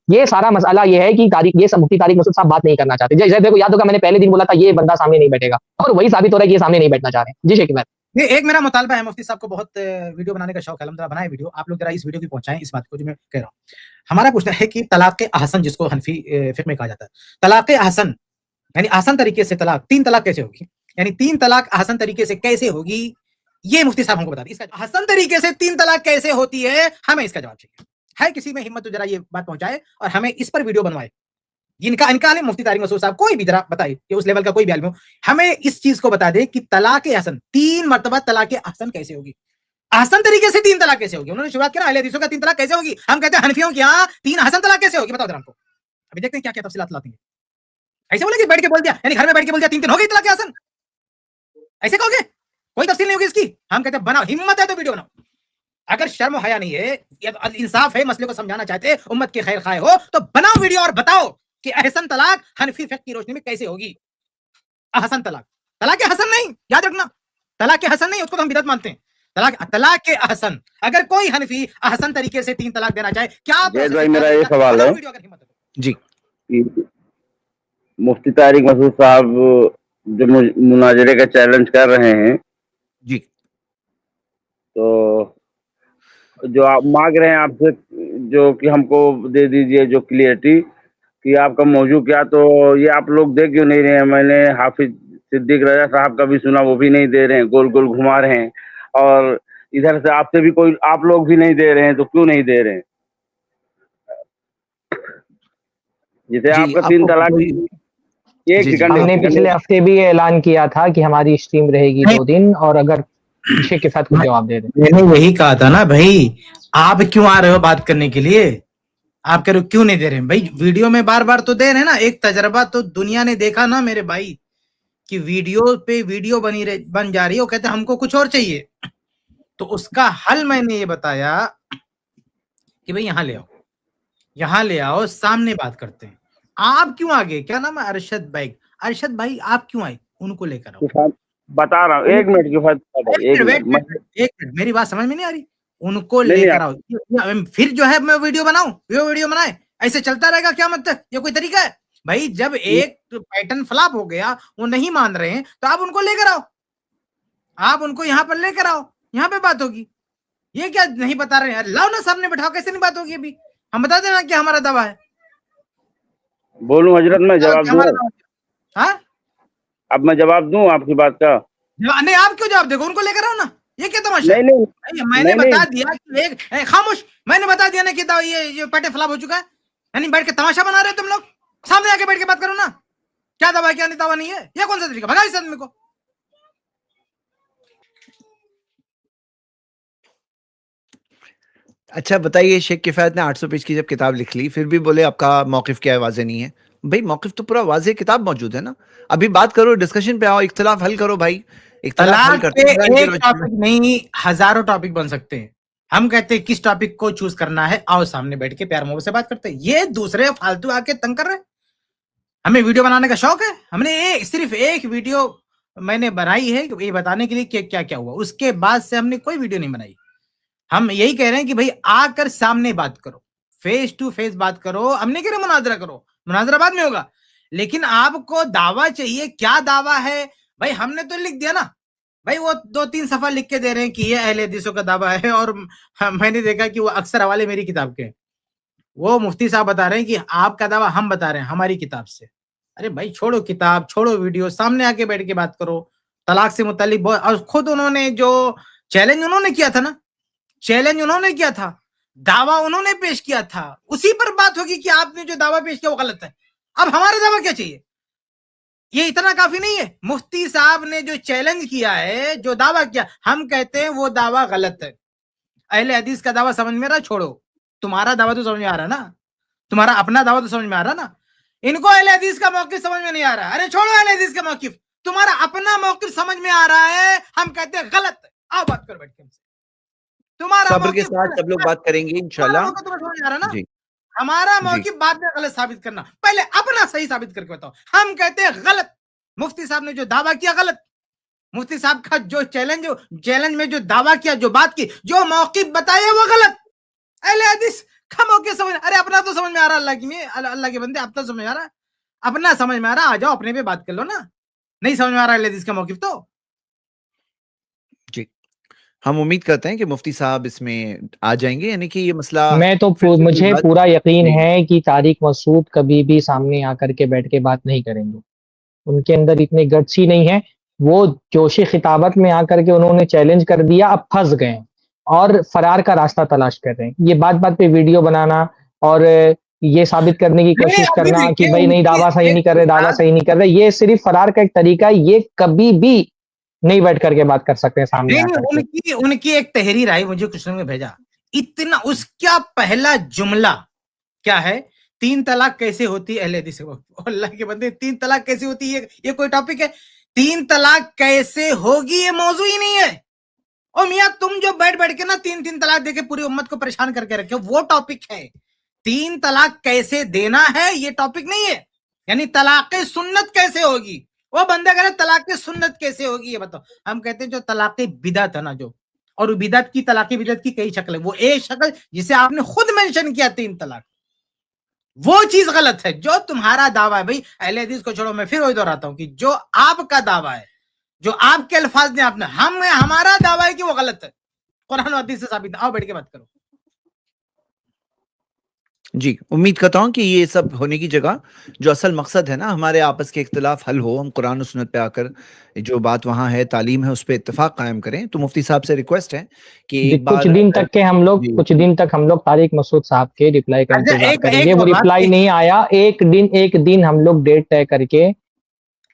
یہ سارا مسئلہ یہ ہے کہ مفتی طارق مسعود صاحب بات نہیں کرنا چاہتے. جیسے دیکھو یاد ہوگا میں نے پہلے دن بولا تھا یہ بندہ سامنے نہیں بیٹھے گا, اور وہی ثابت ہو رہا ہے کہ یہ سامنے نہیں بیٹھنا چاہ رہے ہیں. جی شیخ عماد. ایک میرا مطالبہ ہے, مفتی صاحب کو بہت ویڈیو بنانے کا شوق ہے, الحمدللہ بنائے ویڈیو, آپ لوگ ذرا اس ویڈیو کی پہنچائیں اس بات کو جو میں کہہ رہا ہوں. ہمارا پوچھنا ہے کہ طلاق احسن جس کو حنفی فقہ میں کہا جاتا ہے, طلاق احسن یعنی آسان طریقے سے طلاق, 3 طلاق کیسے ہوگی, یعنی 3 طلاق آسان طریقے سے کیسے ہوگی, یہ مفتی صاحب ہم کو بتا دیں. اس کا آسان طریقے سے 3 طلاق کیسے ہوتی ہے, ہمیں اس کا جواب چاہیے. ہے کسی میں ہمت تو ذرا یہ بات پہنچائے اور ہمیں اس پر ویڈیو بنوائے. ان کا مفتی طارق مسعود صاحب کوئی بھی ذرا بتائے کہ اس لیول کا کوئی بھی عالم ہو, ہمیں اس چیز کو بتا دے کہ طلاق احسن 3 مرتبہ طلاق احسن کیسے ہوگی, آسان طریقے سے 3 طلاق کیسے ہوگی. انہوں نے شروعات کیا اہل حدیثوں کا 3 طلاق کیسے ہوگی, ہم کہتے ہیں حنفیوں کی ہاں 3 آسان طلاق کیسے ہوگی, بتاؤ ذرا ہم کو. ابھی دیکھتے ہیں کیا کیا تفصیلات لاتے ہیں. ایسے بولے کہ بیٹھ کے بول دیا, یعنی گھر میں بیٹھ کے بول دیا 3 ہو گئی طلاق احسن, ایسے کہو گے, کوئی تفصیل نہیں ہوگی اس کی. ہم کہتے ہیں بناؤ, ہمت ہے تو ویڈیو بناؤ. اگر شرم و حیا نہیں ہے, انصاف ہے, مسئلے کو سمجھانا چاہتے امت کے خیر خواہ ہو, تو بناؤ ویڈیو اور بتاؤ کہ احسن طلاق حنفی فقہ کی روشنی میں کیسے ہوگی. احسن طلاق, طلاق حسن نہیں, یاد رکھنا, طلاق حسن نہیں, اس کو ہم بدعت مانتے ہیں. طلاق احسن, اگر کوئی حنفی احسن طریقے سے 3 طلاق دینا چاہے, کیا میرا یہ سوال ہے جی, مفتی طارق مسعود صاحب جو مناظرے کا چیلنج کر رہے ہیں جی, تو جو آپ مانگ رہے ہیں آپ سے جو کہ ہم کو دے دیجئے جو کلیئرٹی کہ آپ کا موضوع کیا, تو یہ آپ لوگ دے کیوں نہیں رہے ہیں. میں نے حافظ صدیق رضا صاحب کا بھی سنا, وہ بھی نہیں دے رہے ہیں, گول گول گھما رہے ہیں, اور ادھر سے آپ سے بھی کوئی آپ لوگ بھی نہیں دے رہے ہیں, تو کیوں نہیں دے رہے ہیں. جیسے آپ کا 3 طلاق, ایک سیکنڈ, ہم نے پچھلے ہفتے بھی اعلان کیا تھا کہ ہماری اسٹریم رہے گی 2 دن, اور اگر شیخ کے ساتھ کچھ جواب دے دیں. میں نے یہی کہا تھا نا بھائی, آپ کیوں آ رہے ہو بات کرنے کے لیے, آپ کہہ رہے ہو کیوں نہیں دے رہے ہیں بھائی. ویڈیو میں بار بار تو دے رہے ہیں نا, ایک تجربہ تو دنیا نے دیکھا نا میرے بھائی, کہ ویڈیو پہ ویڈیو بن جا رہی ہے, وہ کہتے ہیں ہم کو کچھ اور چاہیے. تو اس کا حل میں نے یہ بتایا کہ بھائی یہاں لے آؤ, سامنے بات کرتے ہیں. آپ کیوں آگے, کیا نام ہے, ارشد بھائی آپ کیوں آئے, ان کو لے کر آؤ. بتا رہا ہوں, 1 منٹ کی فرق, میری بات سمجھ میں نہیں آ رہی, ان کو لے کر آؤ. پھر جو ہے میں ویڈیو بناؤں, ویڈیو بنائے, ایسے چلتا رہے گا قیامت تک, یہ کوئی طریقہ ہے بھائی. جب ایک پیٹرن فلاپ ہو گیا, وہ نہیں مان رہے ہیں, تو آپ ان کو لے کر آؤ, آپ ان کو یہاں پر لے کر آؤ, یہاں پہ بات ہوگی. یہ کیا نہیں بتا رہے ہیں, لاؤ نا سامنے بٹھاؤ, کیسے نہیں بات ہوگی. ابھی ہم بتا دینا کہ ہمارا دعویٰ ہے. بولوں حضرت, میں جواب دوں, ہاں اب میں جواب دوں آپ کی بات کا. نہیں, آپ کیوں جواب دے گا, ان کو لے کر آؤ نا. یہ کیا تماشا ہے, میں نے بتا دیا, خاموش, میں نے بتا دیا نا کہ یہ پیٹرن فلاپ ہو چکا ہے. یعنی بیٹھ کے تماشا بنا رہے ہو تم لوگ, سامنے آ کے بیٹھ کے بات کرو نا, کیا دعویٰ کیا نہیں دعویٰ نہیں ہے, یہ کون سا طریقہ, بھگا اس آدمی کو. اچھا بتائیے, شیخ کفایت نے 800 پیج کی جب کتاب لکھ لی, پھر بھی بولے آپ کا موقف کیا ہے, واضح نہیں ہے. بھائی موقف تو پورا واضح کتاب موجود ہے نا, ابھی بات کرو, ڈسکشن پہ آؤ, اختلاف حل کرو بھائی. اختلاف حل کرتے ہیں, ایک ٹاپک نہیں, ہزاروں ٹاپک بن سکتے ہیں. ہم کہتے ہیں کس ٹاپک کو چوز کرنا ہے, آؤ سامنے بیٹھ کے پیار محبت سے بات کرتے ہیں. یہ دوسرے فالتو آ کے تنگ کر رہے ہیں. ہمیں ویڈیو بنانے کا شوق ہے, ہم نے صرف ایک ویڈیو میں نے بنائی ہے یہ بتانے کے لیے کہ کیا کیا ہوا, اس کے بعد سے ہم نے کوئی ویڈیو نہیں بنائی. ہم یہی کہہ رہے ہیں کہ بھائی آ کر سامنے بات کرو, فیس ٹو فیس بات کرو. ہم نہیں کہہ رہے مناظرہ کرو, مناظرہ بعد میں ہوگا, لیکن آپ کو دعویٰ چاہیے. کیا دعویٰ ہے بھائی, ہم نے تو لکھ دیا نا بھائی, وہ 2-3 صفحہ لکھ کے دے رہے ہیں کہ یہ اہل حدیثوں کا دعویٰ ہے, اور میں نے دیکھا کہ وہ اکثر حوالے میری کتاب کے ہیں. وہ مفتی صاحب بتا رہے ہیں کہ آپ کا دعویٰ ہم بتا رہے ہیں ہماری کتاب سے. ارے بھائی چھوڑو کتاب, چھوڑو ویڈیو, سامنے آ کے بیٹھ کے بات کرو. طلاق سے متعلق اور خود انہوں نے جو چیلنج انہوں نے کیا تھا نا, چیلنج انہوں نے کیا تھا, دعویٰ انہوں نے پیش کیا تھا, اسی پر بات ہوگی کہ آپ نے جو دعویٰ پیش کیا وہ غلط ہے. اب ہمارا دعویٰ کیا چاہیے, یہ اتنا کافی نہیں ہے. مفتی صاحب نے جو چیلنج کیا ہے, جو دعویٰ کیا, ہم کہتے ہیں وہ دعویٰ غلط ہے. اہل حدیث کا دعویٰ سمجھ میں رہا, چھوڑو. تمہارا دعویٰ تو سمجھ میں آ رہا نا, تمہارا اپنا دعویٰ تو سمجھ میں آ رہا نا. ان کو اہل حدیث کا موقف سمجھ میں نہیں آ رہا. ارے چھوڑو اہل حدیث کا موقف, تمہارا اپنا موقف سمجھ میں آ رہا ہے, ہم کہتے ہیں غلط ہے. آؤ بات کرو بیٹھ کے ہم سے. تمہارا صبر کے ساتھ سب لوگ بات کریں گے انشاءاللہ. جی, ہمارا موقف بعد میں غلط ثابت کرنا, پہلے اپنا صحیح ثابت کر کے بتاؤ. ہم کہتے ہیں غلط. مفتی صاحب نے جو دعویٰ کیا غلط. مفتی صاحب کا جو چیلنج میں جو دعویٰ کیا, جو بات کی, جو موقف بتایا وہ غلط. اہل حدیث कम होके समझ, अरे अपना तो समझ में आ रहा, अल्लाह के बंदे अपना समझ में आ रहा, अपना समझ में आ रहा, आ जाओ अपने पे बात कर लो ना, नहीं समझ में आ रहा है इसका मौकिफ तो। जी, हम उम्मीद करते हैं कि मुफ्ती साहब इसमें आ जाएंगे, यानी कि ये मसला मैं तो फिर से कोई मुझे बात पूरा यकीन जी है कि तारिक मसूद कभी भी सामने आकर के बैठ के बात नहीं करेंगे, उनके अंदर इतने गट्स ही नहीं है। वो जोशी खिताबत में आकर के उन्होंने चैलेंज कर दिया, अब फंस गए और फरार का रास्ता तलाश कर रहे हैं। ये बात बात पे वीडियो बनाना और ये साबित करने की नहीं कोशिश अभी करना कि देखिए भाई नहीं उनकी दावा सही एक नहीं कर रहे, दावा बात, सही नहीं कर रहे, ये सिर्फ फरार का एक तरीका है। ये कभी भी नहीं बैठ करके बात कर सकते हैं सामने नहीं आकर के। उनकी उनकी एक तहरीर आई, मुझे कुछ लोगों ने भेजा, इतना उसका पहला जुमला क्या है, 3 तलाक कैसे होती है अहले हदीस के वक्त। अल्लाह के बंदे 3 तलाक कैसे होती है, ये कोई टॉपिक है? 3 तलाक कैसे होगी ये मौजू ही नहीं है। ओ मियां तुम जो बैठ बैठ के ना 3 तलाक देके पूरी उम्मत को परेशान करके रखे हो, वो टॉपिक है। 3 तलाक कैसे देना है ये टॉपिक नहीं है, यानी तलाक सुन्नत कैसे होगी। वो बंदा कह रहे तलाक सुन्नत कैसे होगी ये बताओ। हम कहते हैं जो तलाक बिदअत है ना, जो और बिदअत की, तलाक बिदअत की कई शक्ल है, वो एक शक्ल जिसे आपने खुद मेंशन किया 3 तलाक, वो चीज गलत है। जो तुम्हारा दावा है भाई, अहले हदीस को छोड़ो, मैं फिर वही दोहराता हूं कि जो आपका दावा है, जो आपके अल्फाज ने आपने, हमारा दावा है कि वो गलत है, कुरान और हदीस से साबित। आओ बैठ के बात करो। जी, उम्मीद करता हूँ कि ये सब होने की जगह जो असल मकसद है ना, हमारे आपस के इख्तिलाफ हल हो, हम कुरान और सुन्नत पे आकर जो बात वहाँ है, तालीम है, उस पे इत्तेफाक कायम करें। तो मुफ्ती साहब से रिक्वेस्ट है कि जी, एक कुछ बार दिन तक के हम लोग जी कुछ दिन तक हम लोग तारिक मसूद साहब के रिप्लाई का अच्छा इंतजार एक करेंगे। एक वो और बात, रिप्लाई नहीं आया, एक दिन हम लोग डेट तय करके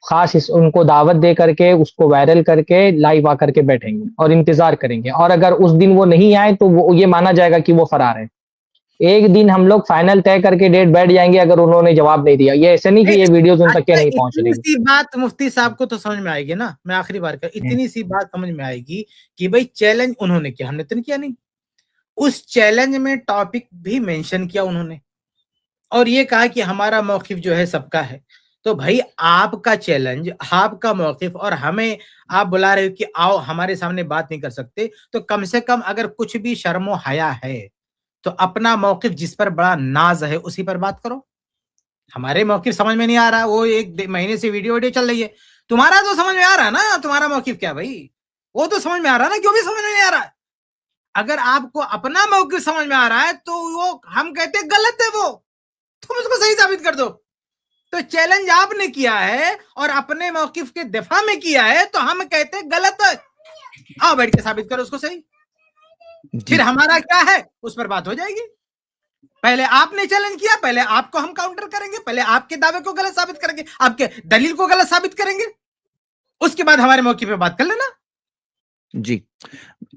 खास उनको दावत दे करके उसको वायरल करके लाइव आकर के बैठेंगे और इंतजार करेंगे। और अगर उस दिन वो नहीं आए तो वो ये माना जाएगा कि वो फरार है। एक दिन हम लोग फाइनल तय करके डेट बैठ जाएंगे अगर उन्होंने जवाब नहीं दिया। ये ऐसे नहीं कि ये वीडियोस उन तक के अच्छा नहीं पहुंच इतनी रही। सी बात मुफ्ती साहब को तो समझ में आएगी ना, मैं आखिरी बार कर, इतनी सी बात समझ में आएगी कि भाई चैलेंज उन्होंने किया, हमने तो नहीं किया। नहीं, उस चैलेंज में टॉपिक भी मेंशन किया उन्होंने और ये कहा कि हमारा मौकिफ जो है सबका है। तो भाई आपका चैलेंज, आपका मौकिफ, और हमें आप बुला रहे हो कि आओ हमारे सामने बात नहीं कर सकते, तो कम से कम अगर कुछ भी शर्मो हया है तो अपना मौकिफ जिस पर बड़ा नाज है उसी पर बात करो। हमारे मौकिफ समझ में नहीं आ रहा, वो 1 महीने से वीडियो चल रही है, तुम्हारा तो समझ में आ रहा है ना, तुम्हारा मौकिफ क्या भाई, वो तो समझ में आ रहा है ना, क्यों भी समझ में नहीं आ रहा है। अगर आपको अपना मौकिफ समझ में आ रहा है तो वो हम कहते हैं गलत है, वो तुम उसको सही साबित कर दो। तो चैलेंज आपने किया है और अपने मौकिफ के दिफा में किया है, तो हम कहते हैं गलत है। आओ बैठ के साबित करो उसको सही, फिर हमारा क्या है उस पर बात हो जाएगी। पहले आपने चैलेंज किया, पहले आपको हम काउंटर करेंगे, पहले आपके दावे को गलत साबित करेंगे, आपके दलील को गलत साबित करेंगे, उसके बाद हमारे मौके पे बात कर लेना। जी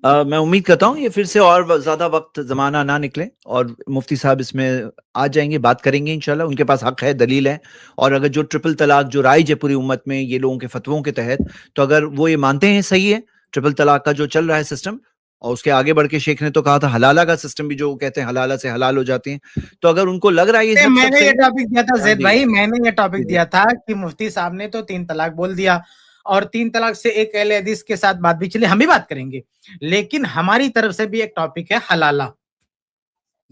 मैं उम्मीद करता हूँ ये फिर से और ज्यादा वक्त जमाना ना निकले और मुफ्ती साहब इसमें आ जाएंगे, बात करेंगे इंशाल्लाह। उनके पास हक है, दलील है, और अगर जो ट्रिपल तलाक जो राइज है पूरी उम्मत में ये लोगों के फतवों के तहत, तो अगर वो ये मानते हैं सही है ट्रिपल तलाक का जो चल रहा है सिस्टम, और उसके आगे बढ़ के शेख ने तो कहा था हलाला का सिस्टम भी, जो कहते हैं हलाला से हलाल हो जाते हैं, तो अगर उनको लग रहा है ये सब मैंने सही, ये टॉपिक दिया था जैद जी भाई, मैंने ये टॉपिक जी दिया था कि मुफ्ती साहब ने तो 3 तलाक बोल दिया और 3 तलाक से एक अहले हदीस के साथ बात भी चली, हम भी बात करेंगे, लेकिन हमारी तरफ से भी एक टॉपिक है हलाला।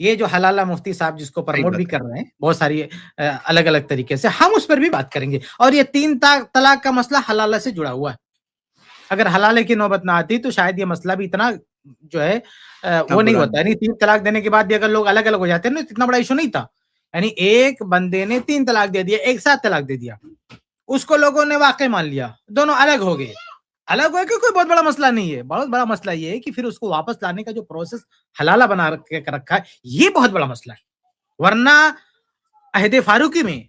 ये जो हलाला मुफ्ती साहब जिसको प्रमोट भी कर रहे हैं बहुत सारी अलग अलग तरीके से, हम उस पर भी बात करेंगे। और ये 3 तलाक का मसला हलाला से जुड़ा हुआ है। अगर हलाले की नौबत ना आती तो शायद ये मसला भी इतना जो है वो नहीं होता। यानी 3 तलाक देने के बाद भी अगर लोग अलग अलग हो जाते हैं ना, इतना बड़ा इशू नहीं था। यानी एक बंदे ने 3 तलाक दे दिया, एक साथ तलाक दे दिया, उसको लोगों ने वाकई मान लिया, दोनों अलग हो गए। अलग हो गए कोई बहुत बड़ा मसला नहीं है। बहुत बड़ा मसला ये है कि फिर उसको वापस लाने का जो प्रोसेस हलाला बना रखा है, ये बहुत बड़ा मसला है। वरना अहद फारूकी में,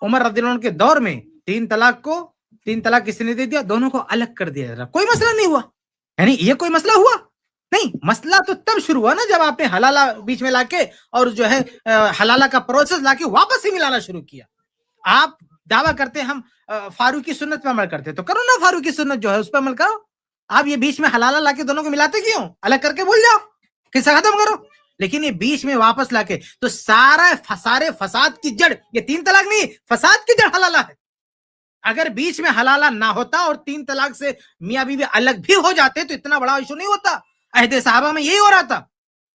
उमर रज़ियल्लाहु अन्हु के दौर में 3 तलाक किसने दे दिया, दोनों को अलग कर दिया, कोई मसला नहीं हुआ। यानी ये कोई मसला हुआ नहीं। मसला तो तब शुरू हुआ ना जब आपने हलाला बीच में लाके और जो है हलाला का प्रोसेस लाके वापस ही मिलाना शुरू किया। आप दावा करते हम फारूकी सुन्नत पे अमल करते, तो करो ना फारूकी सुन्नत जो है उस पर अमल करो। आप ये बीच में हलाला लाके दोनों को मिलाते क्यों? अलग करके भूल जाओ, किस्सा खत्म करो। लेकिन ये बीच में वापस लाके, तो सारे फसाद की जड़ ये 3 तलाक नहीं, फसाद की जड़ हलाला है। अगर बीच में हलाला ना होता और 3 तलाक से मियां बीवी अलग भी हो जाते तो इतना बड़ा इशू नहीं होता। अहदे सहाबा में यही हो रहा था,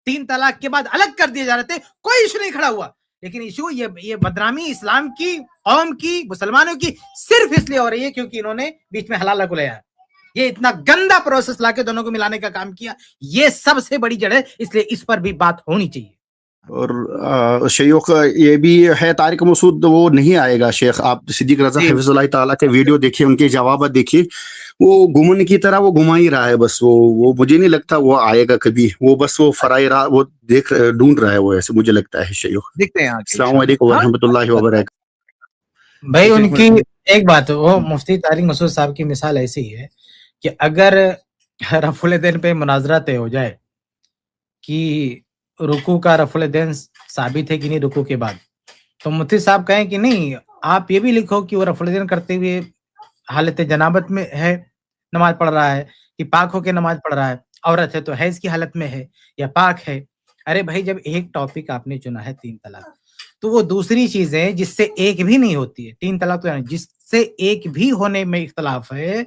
3 तलाक के बाद अलग कर दिए जा रहे थे, कोई इशू नहीं खड़ा हुआ। लेकिन इशू ये बदनामी इस्लाम की, कौम की, मुसलमानों की सिर्फ इसलिए हो रही है क्योंकि इन्होंने बीच में हलाल को लाया। ये इतना गंदा प्रोसेस लाके दोनों को मिलाने का काम किया, ये सबसे बड़ी जड़ है, इसलिए इस पर भी बात होनी चाहिए। और शेख ये भी है, तारिक मसूद वो नहीं आएगा शेख, आप सिद्दीक रजा हिफ्ज़ुल्लाह ताला के वीडियो देखिए, उनके जवाब देखिए, वो घुमन की तरह वो घुमा ही रहा है बस, वो मुझे नहीं लगता वो आएगा कभी, वो बस वो फराई रहा, वो देख ढूंढ रहा है वो, ऐसे मुझे लगता है शेख। देखते हैं। अस्सलाम वालेकुम व रहमतुल्लाहि व बरकातहू। भाई उनकी एक बात, वो मुफ्ती तारिक मसूद साहब की मिसाल ऐसी है कि अगर रफुल दिन पे मुनाजरा तय हो जाए कि रुकू का रफुल दिन साबित है कि नहीं रुकू के बाद, तो मुफ्ती साहब कहें कि नहीं, आप ये भी लिखो कि वो रफुल दिन करते हुए हालत जनाबत में है, नमाज पढ़ रहा है, कि पाक होके नमाज पढ़ रहा है, औरत है तो हैज की हालत में है या पाक है। अरे भाई, जब एक टॉपिक आपने चुना है 3 तलाक, तो वो दूसरी चीजें जिससे एक भी नहीं होती है, 3 तलाक तो जिससे एक भी होने में इख्तलाफ है,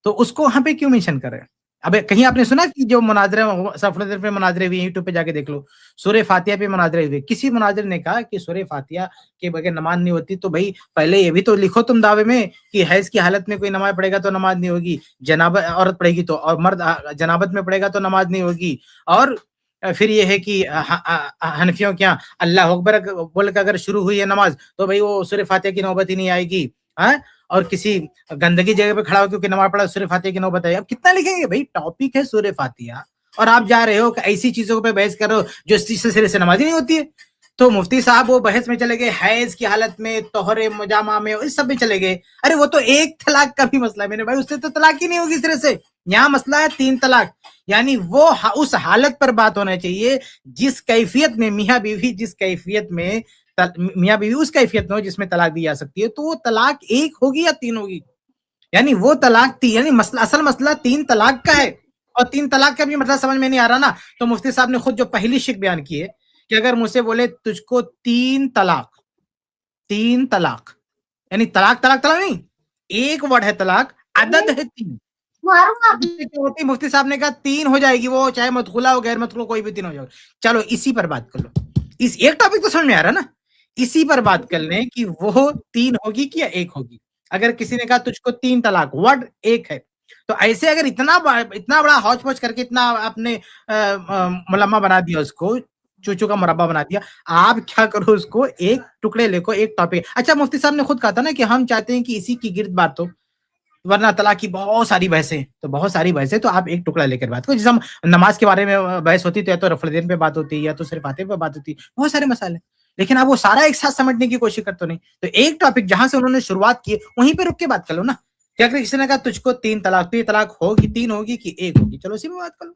तो उसको वहां पे क्यों मेंशन करें? अबे कहीं आपने सुना कि जो मुनाजरे सफर पे मुनाजरे हुए, यूट्यूब पे जाके देख लो, सूरह फातिहा पे मुनाजरे हुए, किसी मुनाजरे ने कहा कि सूरह फातिहा के बगैर नमाज नहीं होती, तो भाई पहले ये भी तो लिखो तुम दावे में कि हैज की हालत में कोई नमाज पढ़ेगा तो नमाज नहीं होगी, जनाबत औरत पढ़ेगी तो, और मर्द जनाबत में पढ़ेगा तो नमाज नहीं होगी, और फिर ये है कि हनफियों क्या अल्लाह अकबर बोल के अगर शुरू हुई है नमाज तो भाई वो सूरह फातिहा की नौबत ही नहीं आएगी, हाँ, और किसी गंदगी जगह पे खड़ा हो क्योंकि नमाज पढ़ा सूरह फातिहा की नौबत आई। अब कितना लिखेंगे भाई? टॉपिक है सूरह फातिहा और आप जा रहे हो कि ऐसी चीजों पे बहस कर रहे हो जो सिरे से नमाज ही नहीं होती है। तो मुफ्ती साहब वो बहस में चले गए, हैज की हालत में, तोहरे मुजामा में, इस सब में चले गए। अरे वो तो एक तलाक का भी मसला है मेरे भाई, उससे तो तलाक ही नहीं होगी सिरे से। यहाँ मसला है 3 तलाक, यानी वो उस हालत पर बात होना चाहिए जिस कैफियत में मियाँ बीवी, जिस कैफियत में मियाँ बीवी उस कैफियत में हो जिसमें तलाक दी जा सकती है, तो वो तलाक 1 होगी या 3 होगी? यानी वो तलाक 3, यानी मसला, असल मसला 3 तलाक का है। और 3 तलाक का भी मतलब समझ में नहीं आ रहा ना, तो मुफ्ती साहब ने खुद जो पहली शिक बयान की है कि अगर मुझसे बोले तुझको 3 तलाक यानी तलाक नहीं, एक वर्ड है तलाक, अदद है 3। होती मुफ्ती साहब ने कहा 3 हो जाएगी, वो चाहे मदखुला हो गैर मदखुला कोई भी 3 हो जाएगा। चलो इसी पर बात कर लो, इस एक टॉपिक तो समझ में आ रहा ना, इसी पर बात कर लें कि वो 3 होगी कि या 1 होगी। अगर किसी ने कहा तुझको 3 तलाक, वर्ड 1 है, तो ऐसे अगर इतना बड़ा हौच पौच करके इतना आपने मुलम्मा बना दिया, उसको चूचू का मुरब्बा बना दिया, आप क्या करो, उसको एक टुकड़े लेको, एक टॉपिक। अच्छा, मुफ्ती साहब ने खुद कहा था ना कि हम चाहते हैं कि इसी की गिर्द बात हो, वरना तलाक की बहुत सारी बहसें, तो बहुत सारी बहसें, तो आप एक टुकड़ा लेकर बात करो। जैसे हम नमाज के बारे में बहस होती तो या तो रफल दिन पे बात होती, या तो सिर्फ फातिहा पे बात होती, बहुत सारे मसाले, लेकिन आप वो सारा एक साथ समेटने की कोशिश करते नहीं। तो एक टॉपिक जहां से उन्होंने शुरुआत की वहीं पे रुक के बात कर लो ना। क्या अगर किसी ने कहा तुझको 3 तलाक, तो ये तलाक होगी 3 होगी कि 1 होगी, चलो इसी में बात कर लो।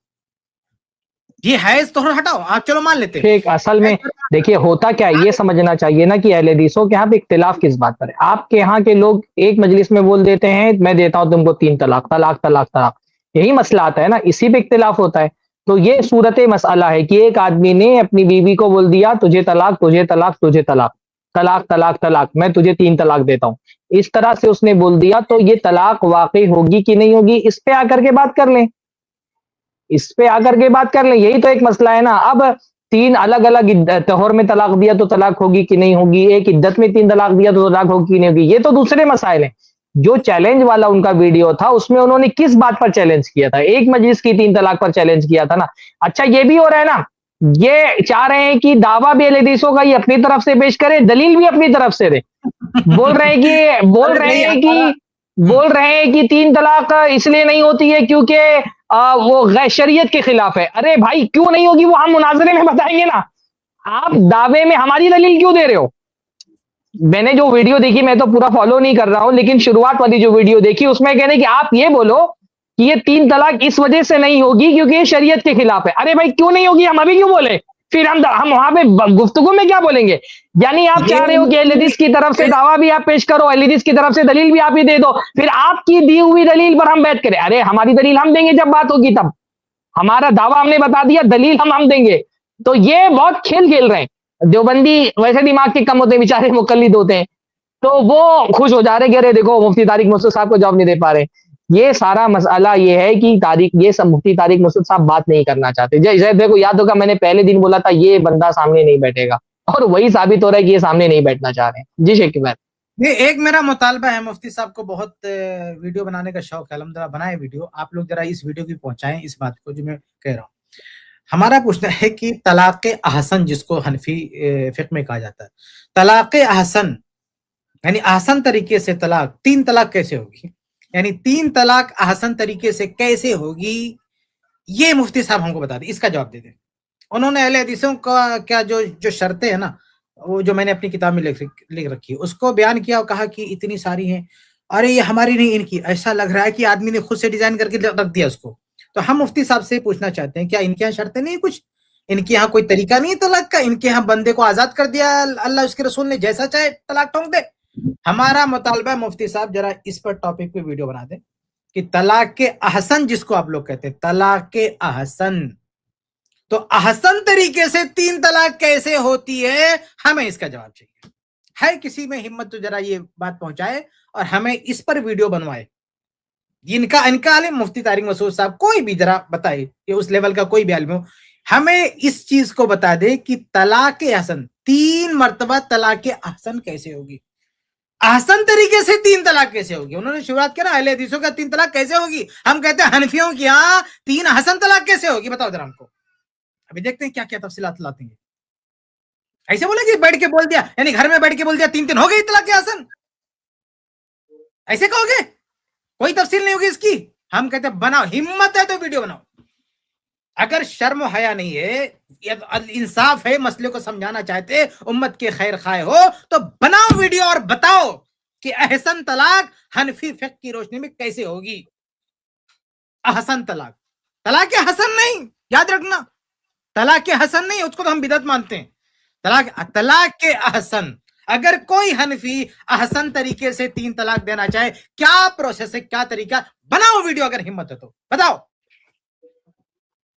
ये है तो हटाओ, आप चलो मान लेते हैं। असल में देखिए होता क्या है, ये समझना चाहिए ना कि अहले हदीसों के यहाँ पे इख्तिलाफ किस बात पर है। आपके यहाँ के लोग एक मजलिस में बोल देते हैं मैं देता हूं तुमको 3 तलाक, तलाक तलाक तलाक, यही मसला आता है ना, इसी पे इख्तिलाफ होता है। तो ये सूरत मसला है कि एक आदमी ने अपनी बीवी को बोल दिया तुझे तलाक, तुझे तलाक, तुझे तलाक, तलाक तलाक तलाक, मैं तुझे 3 तलाक देता हूं, इस तरह से उसने बोल दिया। तो ये तलाक वाकई होगी कि नहीं होगी, इस पे आकर के बात कर लें, यही तो एक मसला है ना। अब 3 अलग अलग तोहर में तलाक दिया तो तलाक होगी कि नहीं होगी, एक इद्दत में 3 तलाक दिया तो तलाक होगी कि नहीं होगी, ये तो दूसरे मसाइल हैं। जो चैलेंज वाला उनका वीडियो था उसमें उन्होंने किस बात पर चैलेंज किया था? एक मजलिस की 3 तलाक पर चैलेंज किया था ना। अच्छा, ये भी हो रहा है ना, ये चाह रहे हैं कि दावा भी अहले हदीसों का ये अपनी तरफ से पेश करे, दलील भी अपनी तरफ से दे। बोल रहे हैं कि 3 तलाक इसलिए नहीं होती है क्योंकि वो गैर शरीयत के खिलाफ है। अरे भाई क्यों नहीं होगी, वो हम मुनाजरे में बताएंगे ना, आप दावे में हमारी दलील क्यों दे रहे हो? मैंने जो वीडियो देखी, मैं तो पूरा फॉलो नहीं कर रहा हूं, लेकिन शुरुआत वाली जो वीडियो देखी उसमें कहने कि आप ये बोलो कि ये 3 तलाक इस वजह से नहीं होगी क्योंकि ये शरीयत के खिलाफ है। अरे भाई क्यों नहीं होगी, हम अभी क्यों बोले? फिर हम वहां पे गुफ्तगू में क्या बोलेंगे? यानी आप चाह रहे हो कि अहले हदीस की तरफ से दावा भी आप पेश करो, अहले हदीस की तरफ से दलील भी आप ही दे दो, फिर आपकी दी हुई दलील पर हम बैठ करें। अरे हमारी दलील हम देंगे जब बात होगी, तब हमारा दावा हमने बता दिया, दलील हम देंगे। तो ये बहुत खेल खेल रहे हैं। देवबंदी वैसे दिमाग के कम होते हैं, बेचारे मुकल्लिद होते हैं, तो वो खुश हो जा रहे कि अरे देखो मुफ्ती तारिक मसूद साहब को जवाब नहीं दे पा रहे। یہ سارا مسئلہ یہ ہے کہ یہ سب مفتی طارق مسعود صاحب بات نہیں کرنا چاہتے. جیسے دیکھو یاد ہوگا میں نے پہلے دن بولا تھا یہ بندہ سامنے نہیں بیٹھے گا, اور وہی ثابت ہو رہا ہے کہ یہ سامنے نہیں بیٹھنا چاہ رہے ہیں. جی شیخ عماد. یہ ایک میرا مطالبہ ہے, مفتی صاحب کو بہت ویڈیو بنانے کا شوق ہے, الحمدللہ بنائے ویڈیو, آپ لوگ ذرا اس ویڈیو کی پہنچائیں اس بات کو جو میں کہہ رہا ہوں. ہمارا پوچھنا ہے کہ طلاق احسن جس کو حنفی فقہ میں کہا جاتا ہے, طلاق احسن یعنی احسن طریقے سے طلاق, 3 طلاق کیسے ہوگی, یعنی 3 طلاق احسن طریقے سے کیسے ہوگی, یہ مفتی صاحب ہم کو بتا دیں, اس کا جواب دے دیں. انہوں نے اہل حدیثوں کا کیا جو شرطیں ہیں نا, وہ جو میں نے اپنی کتاب میں لکھ رکھی ہے اس کو بیان کیا اور کہا کہ اتنی ساری ہیں, ارے یہ ہماری نہیں ان کی. ایسا لگ رہا ہے کہ آدمی نے خود سے ڈیزائن کر کے رکھ دیا اس کو. تو ہم مفتی صاحب سے پوچھنا چاہتے ہیں کیا ان کے یہاں شرطیں نہیں, کچھ ان کے یہاں کوئی طریقہ نہیں طلاق کا, ان کے یہاں بندے کو آزاد کر دیا اللہ اس کے رسول نے, جیسا چاہے طلاق ٹھونک دے. ہمارا مطالبہ ہے مفتی صاحب ذرا اس پر ٹاپک پہ ویڈیو بنا دیں کہ طلاق کے احسن جس کو آپ لوگ کہتے ہیں, طلاق کے احسن, تو احسن طریقے سے 3 طلاق کیسے ہوتی ہے, ہمیں اس کا جواب چاہیے. ہے کسی میں ہمت تو ذرا یہ بات پہنچائے اور ہمیں اس پر ویڈیو بنوائے. ان کا عالم مفتی طارق مسعود صاحب کوئی بھی ذرا بتائے کہ اس لیول کا کوئی بھی عالم ہو, ہمیں اس چیز کو بتا دے کہ طلاق احسن 3 مرتبہ طلاق احسن کیسے ہوگی, احسن طریقے سے 3 طلاق کیسے ہوگی. انہوں نے شروعات کیا نا اہل حدیثوں کا 3 طلاق کیسے ہوگی, ہم کہتے ہیں حنفیوں کی ہاں 3 احسن طلاق کیسے ہوگی, بتاؤ ذرا ہم کو. ابھی دیکھتے ہیں کیا کیا تفصیلات لاتے ہیں. ایسے بولے کہ بیٹھ کے بول دیا, یعنی گھر میں بیٹھ کے بول دیا 3 ہو گئی طلاق احسن, ایسے کہو گے, کوئی تفصیل نہیں ہوگی اس کی. ہم کہتے ہیں بناؤ, ہمت ہے تو ویڈیو بناؤ. اگر شرم و حیا نہیں ہے, انصاف ہے, مسئلے کو سمجھانا چاہتے, امت کے خیر خواہ ہو, تو بناؤ ویڈیو اور بتاؤ کہ احسن طلاق حنفی فقہ کی روشنی میں کیسے ہوگی. احسن طلاق, طلاق حسن نہیں, یاد رکھنا, طلاق حسن نہیں, اس کو تو ہم بدعت مانتے ہیں. طلاق کے احسن, اگر کوئی حنفی احسن طریقے سے 3 طلاق دینا چاہے, کیا پروسیس ہے, کیا طریقہ, بناؤ ویڈیو اگر ہمت ہے تو بتاؤ.